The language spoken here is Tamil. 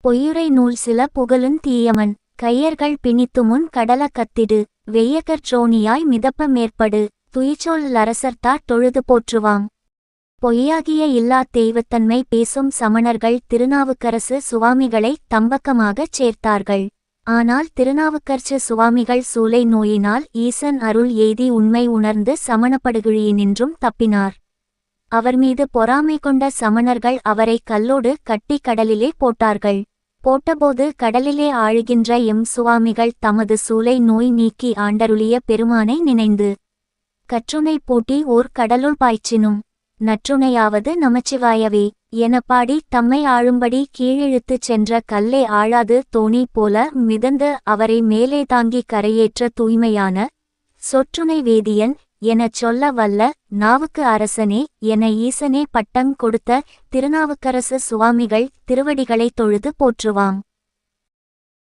பொய்யுரை நூல் சில புகழுந் தீயமன் கையர்கள் பிணித்துமுன் கடல கத்திடு வெய்யகற்றோணியாய் மிதப்ப மேற்படு துயிச்சொல் லரசர்த்தார் தொழுது போற்றுவாம். பொய்யாகிய இல்லாத் தெய்வத்தன்மை பேசும் சமணர்கள் திருநாவுக்கரசு சுவாமிகளை தம்பக்கமாகச் சேர்த்தார்கள். ஆனால் திருநாவுக்கரசு சுவாமிகள் சூலை நோயினால் ஈசன் அருள் எய்தி உண்மை உணர்ந்து சமணப்படுகிழியினின்றும் தப்பினார். அவர் மீது பொறாமை கொண்ட சமணர்கள் அவரை கல்லோடு கட்டி கடலிலே போட்டார்கள். போட்டபோது கடலிலே ஆழுகின்ற சுவாமிகள் தமது சூலை நோய் நீக்கி ஆண்டருளிய பெருமானை நினைந்து கற்றுணை பூட்டி ஓர் கடலுள் பாய்ச்சினும் நற்றுணையாவது நமச்சிவாயவே என பாடி தம்மை ஆழும்படி கீழிழுத்துச் சென்ற கல்லே ஆழாது தோணி போல மிதந்து அவரை மேலே தாங்கி கரையேற்ற தூய்மையான சொற்றுணை வேதியன் எனச் சொல்ல வல்ல நாவுக்கு அரசனே என ஈசனே பட்டங் கொடுத்த திருநாவுக்கரசு சுவாமிகள் திருவடிகளைத் தொழுது போற்றுவாம்.